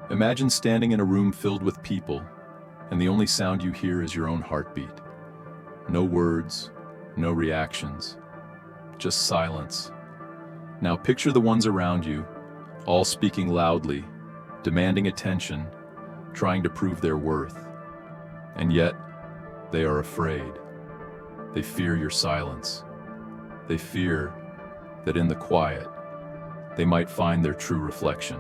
Imagine standing in a room filled with people, and the only sound you hear is your own heartbeat. No words, no reactions, just silence. Now picture the ones around you, all speaking loudly, demanding attention, trying to prove their worth. And yet, they are afraid. They fear your silence. They fear that in the quiet, they might find their true reflection.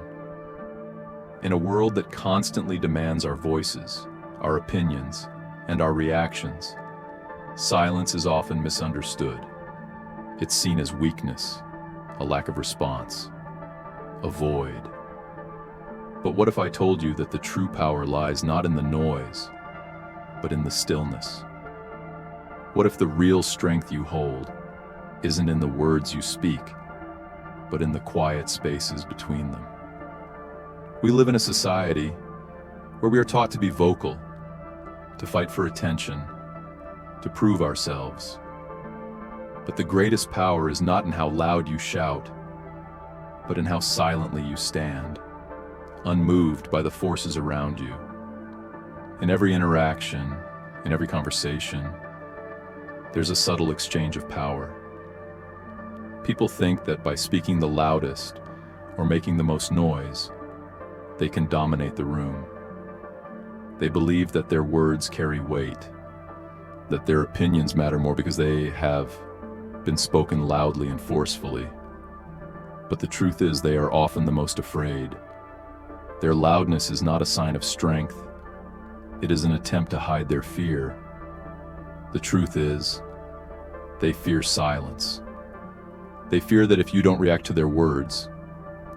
In a world that constantly demands our voices, our opinions, and our reactions, silence is often misunderstood. It's seen as weakness, a lack of response, a void. But what if I told you that the true power lies not in the noise, but in the stillness? What if the real strength you hold isn't in the words you speak, but in the quiet spaces between them? We live in a society where we are taught to be vocal, to fight for attention, to prove ourselves. But the greatest power is not in how loud you shout, but in how silently you stand, unmoved by the forces around you. In every interaction, in every conversation, there's a subtle exchange of power. People think that by speaking the loudest or making the most noise, they can dominate the room. They believe that their words carry weight, that their opinions matter more because they have been spoken loudly and forcefully. But the truth is, they are often the most afraid. Their loudness is not a sign of strength. It is an attempt to hide their fear. The truth is, they fear silence. They fear that if you don't react to their words,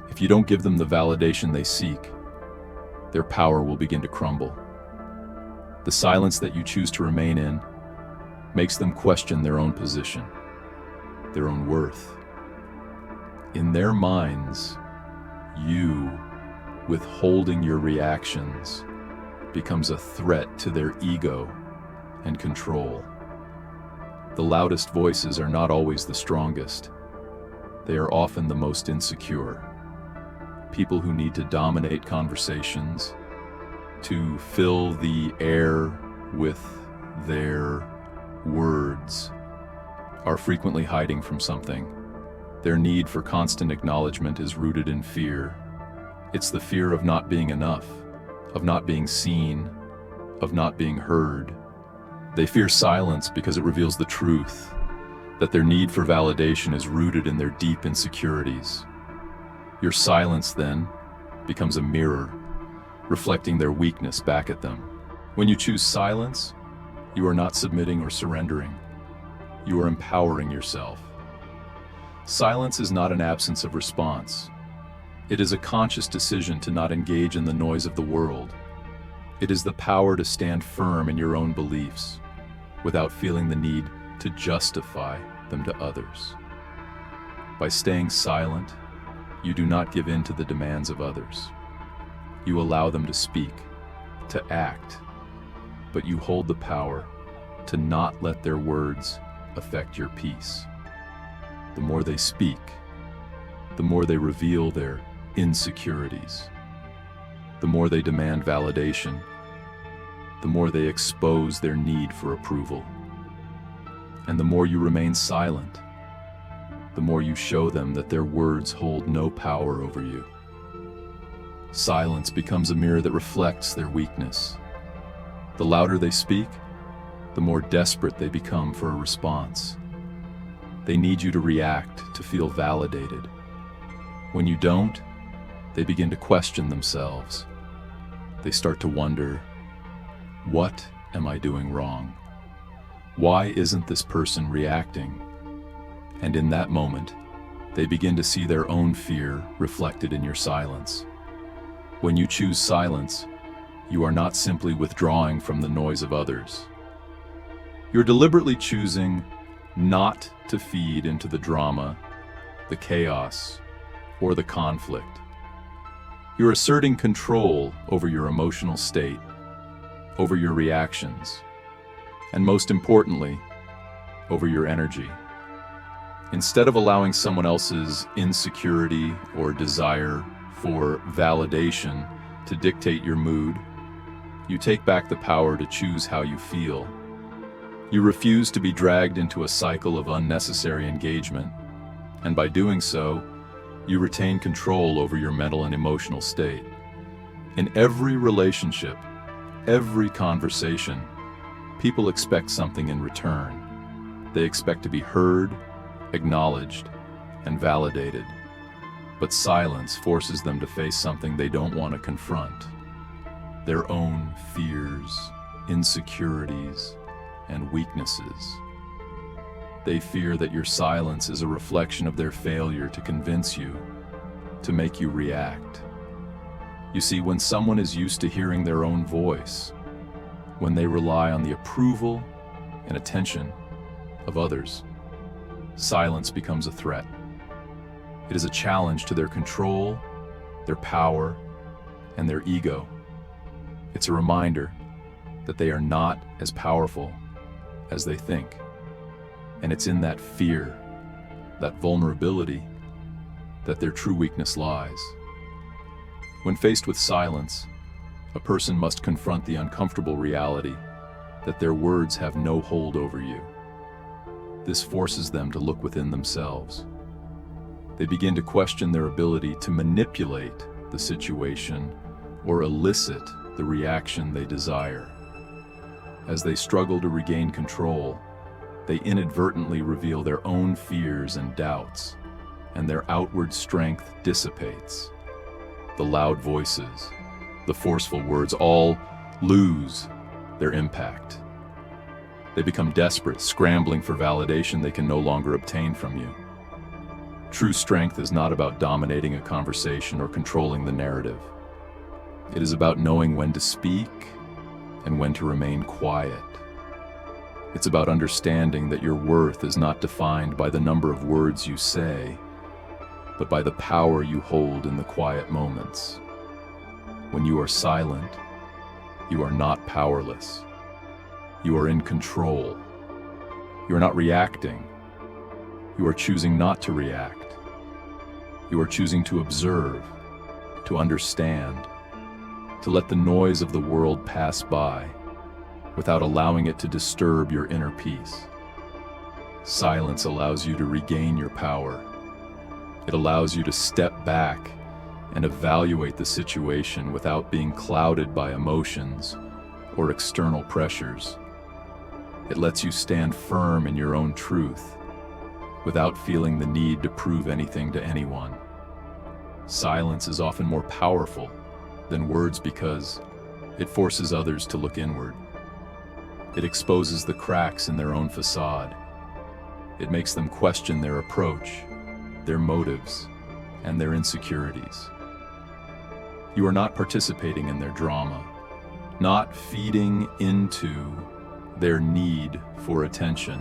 if you don't give them the validation they seek, their power will begin to crumble. The silence that you choose to remain in makes them question their own position, their own worth. In their minds, you withholding your reactions becomes a threat to their ego and control. The loudest voices are not always the strongest. They are often the most insecure. People who need to dominate conversations, to fill the air with their words, are frequently hiding from something. Their need for constant acknowledgement is rooted in fear. It's the fear of not being enough, of not being seen, of not being heard. They fear silence because it reveals the truth, that their need for validation is rooted in their deep insecurities. Your silence, then, becomes a mirror, reflecting their weakness back at them. When you choose silence, you are not submitting or surrendering. You are empowering yourself. Silence is not an absence of response. It is a conscious decision to not engage in the noise of the world. It is the power to stand firm in your own beliefs, without feeling the need to justify them to others. By staying silent, you do not give in to the demands of others. You allow them to speak, to act, but you hold the power to not let their words affect your peace. The more they speak, the more they reveal their insecurities. The more they demand validation, the more they expose their need for approval. And the more you remain silent, the more you show them that their words hold no power over you. Silence becomes a mirror that reflects their weakness. The louder they speak, the more desperate they become for a response. They need you to react, to feel validated. When you don't, they begin to question themselves. They start to wonder, what am I doing wrong? Why isn't this person reacting? And in that moment, they begin to see their own fear reflected in your silence. When you choose silence, you are not simply withdrawing from the noise of others. You're deliberately choosing not to feed into the drama, the chaos, or the conflict. You're asserting control over your emotional state, over your reactions, and most importantly, over your energy. Instead of allowing someone else's insecurity or desire for validation to dictate your mood. You take back the power to choose how you feel. You refuse to be dragged into a cycle of unnecessary engagement, and by doing so, you retain control over your mental and emotional state. In every relationship, every conversation, people expect something in return. They expect to be heard, acknowledged, and validated. But silence forces them to face something they don't want to confront: their own fears, insecurities, and weaknesses. They fear that your silence is a reflection of their failure to convince you, to make you react. You see, when someone is used to hearing their own voice, when they rely on the approval and attention of others, silence becomes a threat. It is a challenge to their control, their power, and their ego. It's a reminder that they are not as powerful as they think. And it's in that fear, that vulnerability, that their true weakness lies. When faced with silence, a person must confront the uncomfortable reality that their words have no hold over you. This forces them to look within themselves. They begin to question their ability to manipulate the situation or elicit the reaction they desire. As they struggle to regain control, they inadvertently reveal their own fears and doubts, and their outward strength dissipates. The loud voices, the forceful words, all lose their impact. They become desperate, scrambling for validation they can no longer obtain from you. True strength is not about dominating a conversation or controlling the narrative. It is about knowing when to speak and when to remain quiet. It's about understanding that your worth is not defined by the number of words you say, but by the power you hold in the quiet moments. When you are silent, you are not powerless. You are in control. You are not reacting. You are choosing not to react. You are choosing to observe, to understand, to let the noise of the world pass by without allowing it to disturb your inner peace. Silence allows you to regain your power. It allows you to step back and evaluate the situation without being clouded by emotions or external pressures. It lets you stand firm in your own truth without feeling the need to prove anything to anyone. Silence is often more powerful than words because it forces others to look inward. It exposes the cracks in their own facade. It makes them question their approach, their motives, and their insecurities. You are not participating in their drama, not feeding into their need for attention,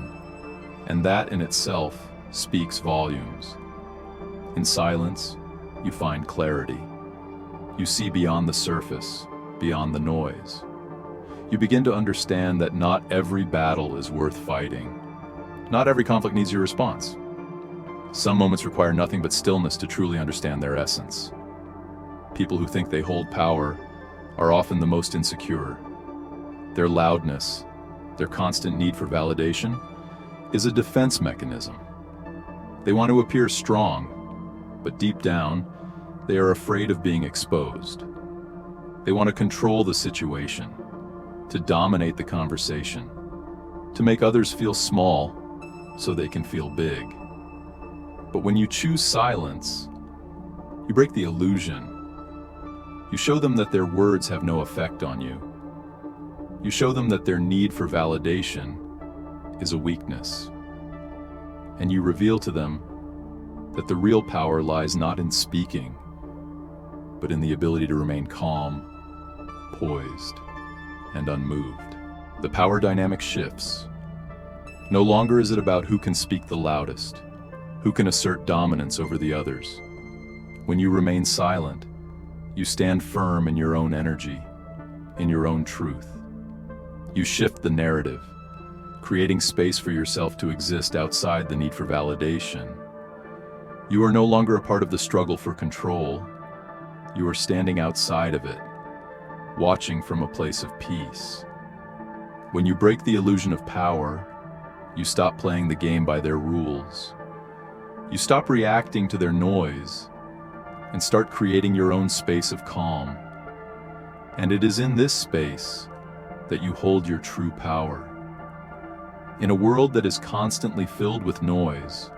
and that in itself speaks volumes. In silence, you find clarity. You see beyond the surface, beyond the noise. You begin to understand that not every battle is worth fighting. Not every conflict needs your response. Some moments require nothing but stillness to truly understand their essence. People who think they hold power are often the most insecure. Their loudness, their constant need for validation, is a defense mechanism. They want to appear strong, but deep down, they are afraid of being exposed. They want to control the situation, to dominate the conversation, to make others feel small so they can feel big. But when you choose silence, you break the illusion. You show them that their words have no effect on you. You show them that their need for validation is a weakness. And you reveal to them that the real power lies not in speaking, but in the ability to remain calm, poised, and unmoved. The power dynamic shifts. No longer is it about who can speak the loudest, who can assert dominance over the others. When you remain silent, you stand firm in your own energy, in your own truth. You shift the narrative, creating space for yourself to exist outside the need for validation. You are no longer a part of the struggle for control. You are standing outside of it, watching from a place of peace. When you break the illusion of power, you stop playing the game by their rules. You stop reacting to their noise and start creating your own space of calm. And it is in this space that you hold your true power. In a world that is constantly filled with noise,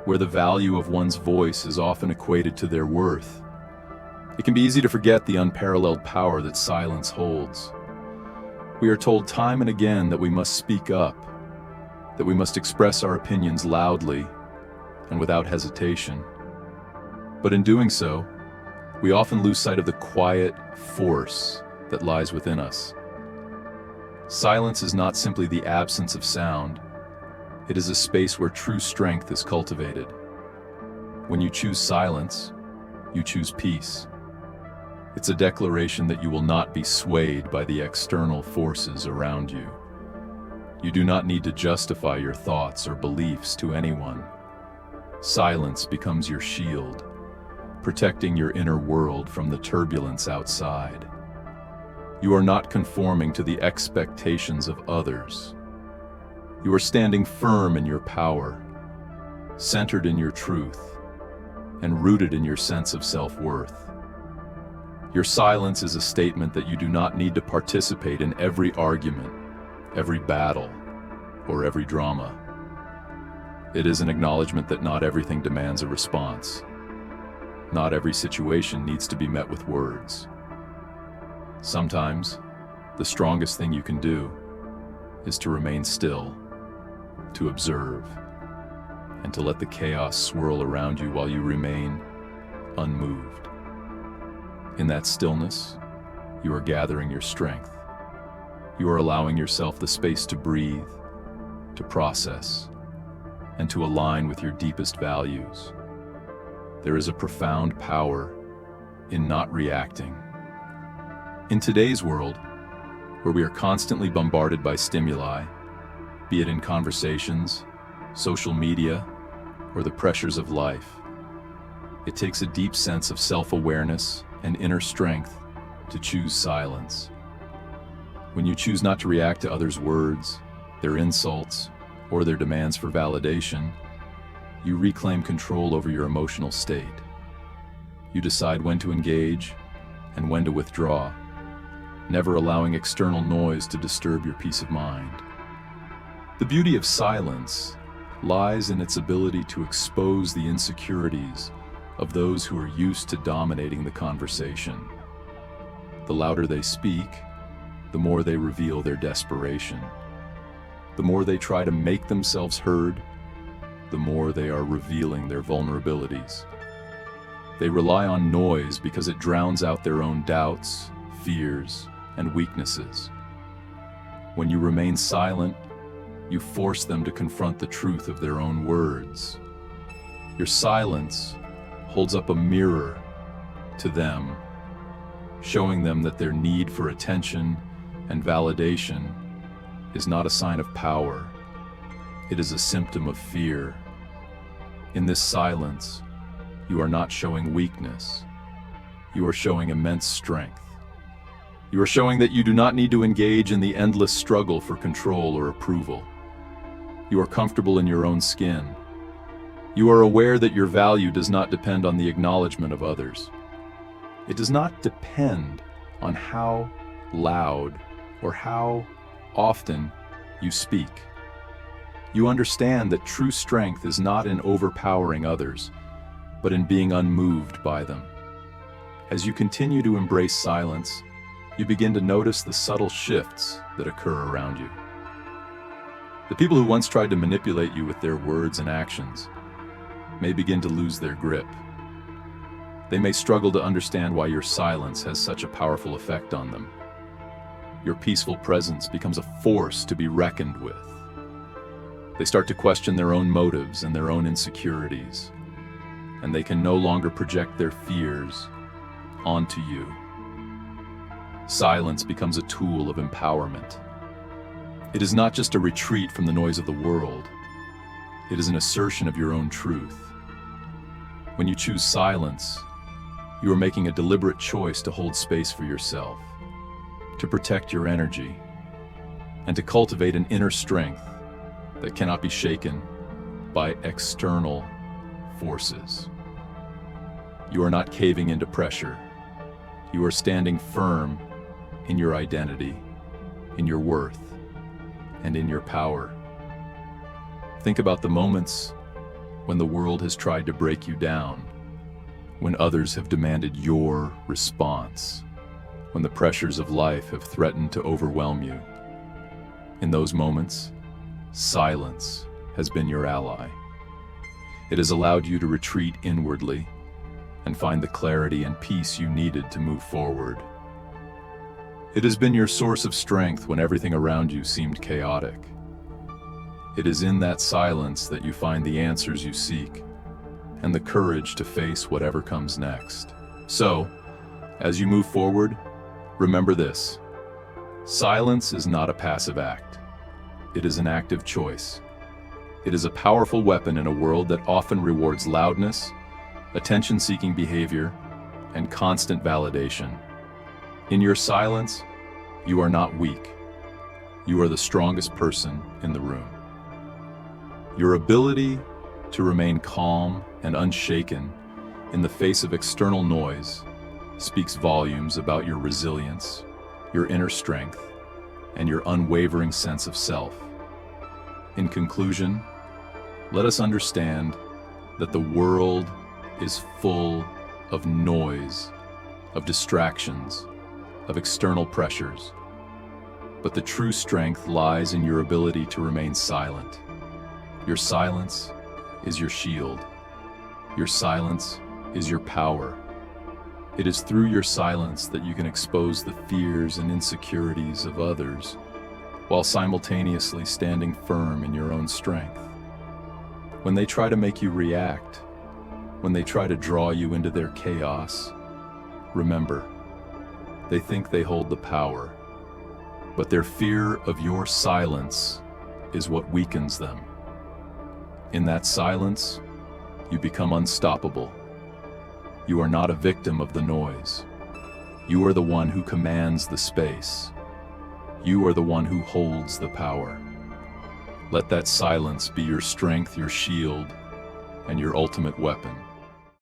where the value of one's voice is often equated to their worth, it can be easy to forget the unparalleled power that silence holds. We are told time and again that we must speak up, that we must express our opinions loudly and without hesitation. But in doing so, we often lose sight of the quiet force that lies within us. Silence is not simply the absence of sound. It is a space where true strength is cultivated. When you choose silence, you choose peace. It's a declaration that you will not be swayed by the external forces around you. You do not need to justify your thoughts or beliefs to anyone. Silence becomes your shield, protecting your inner world from the turbulence outside. You are not conforming to the expectations of others. You are standing firm in your power, centered in your truth, and rooted in your sense of self-worth. Your silence is a statement that you do not need to participate in every argument, every battle, or every drama. It is an acknowledgement that not everything demands a response. Not every situation needs to be met with words. Sometimes, the strongest thing you can do is to remain still, to observe, and to let the chaos swirl around you while you remain unmoved. In that stillness, you are gathering your strength. You are allowing yourself the space to breathe, to process, and to align with your deepest values. There is a profound power in not reacting. In today's world, where we are constantly bombarded by stimuli, be it in conversations, social media, or the pressures of life, it takes a deep sense of self-awareness and inner strength to choose silence. When you choose not to react to others' words, their insults, or their demands for validation, you reclaim control over your emotional state. You decide when to engage and when to withdraw, never allowing external noise to disturb your peace of mind. The beauty of silence lies in its ability to expose the insecurities of those who are used to dominating the conversation. The louder they speak, the more they reveal their desperation. The more they try to make themselves heard, the more they are revealing their vulnerabilities. They rely on noise because it drowns out their own doubts, fears, and weaknesses. When you remain silent, you force them to confront the truth of their own words. Your silence holds up a mirror to them, showing them that their need for attention and validation is not a sign of power. It is a symptom of fear. In this silence, you are not showing weakness. You are showing immense strength. You are showing that you do not need to engage in the endless struggle for control or approval. You are comfortable in your own skin. You are aware that your value does not depend on the acknowledgement of others. It does not depend on how loud or how often you speak. You understand that true strength is not in overpowering others, but in being unmoved by them. As you continue to embrace silence, you begin to notice the subtle shifts that occur around you. The people who once tried to manipulate you with their words and actions may begin to lose their grip. They may struggle to understand why your silence has such a powerful effect on them. Your peaceful presence becomes a force to be reckoned with. They start to question their own motives and their own insecurities, and they can no longer project their fears onto you. Silence becomes a tool of empowerment. It is not just a retreat from the noise of the world. It is an assertion of your own truth. When you choose silence, you are making a deliberate choice to hold space for yourself. to protect your energy, and to cultivate an inner strength that cannot be shaken by external forces. You are not caving into pressure. You are standing firm in your identity, in your worth, and in your power. Think about the moments when the world has tried to break you down, when others have demanded your response, when the pressures of life have threatened to overwhelm you. In those moments, silence has been your ally. It has allowed you to retreat inwardly and find the clarity and peace you needed to move forward. It has been your source of strength when everything around you seemed chaotic. It is in that silence that you find the answers you seek and the courage to face whatever comes next. So, as you move forward, remember this: silence is not a passive act. It is an active choice. It is a powerful weapon in a world that often rewards loudness, attention-seeking behavior, and constant validation. In your silence, you are not weak. You are the strongest person in the room. Your ability to remain calm and unshaken in the face of external noise speaks volumes about your resilience, your inner strength, and your unwavering sense of self. In conclusion, let us understand that the world is full of noise, of distractions, of external pressures. But the true strength lies in your ability to remain silent. Your silence is your shield. Your silence is your power. It is through your silence that you can expose the fears and insecurities of others, while simultaneously standing firm in your own strength. When they try to make you react, when they try to draw you into their chaos, remember, they think they hold the power, but their fear of your silence is what weakens them. In that silence, you become unstoppable. You are not a victim of the noise. You are the one who commands the space. You are the one who holds the power. Let that silence be your strength, your shield, and your ultimate weapon.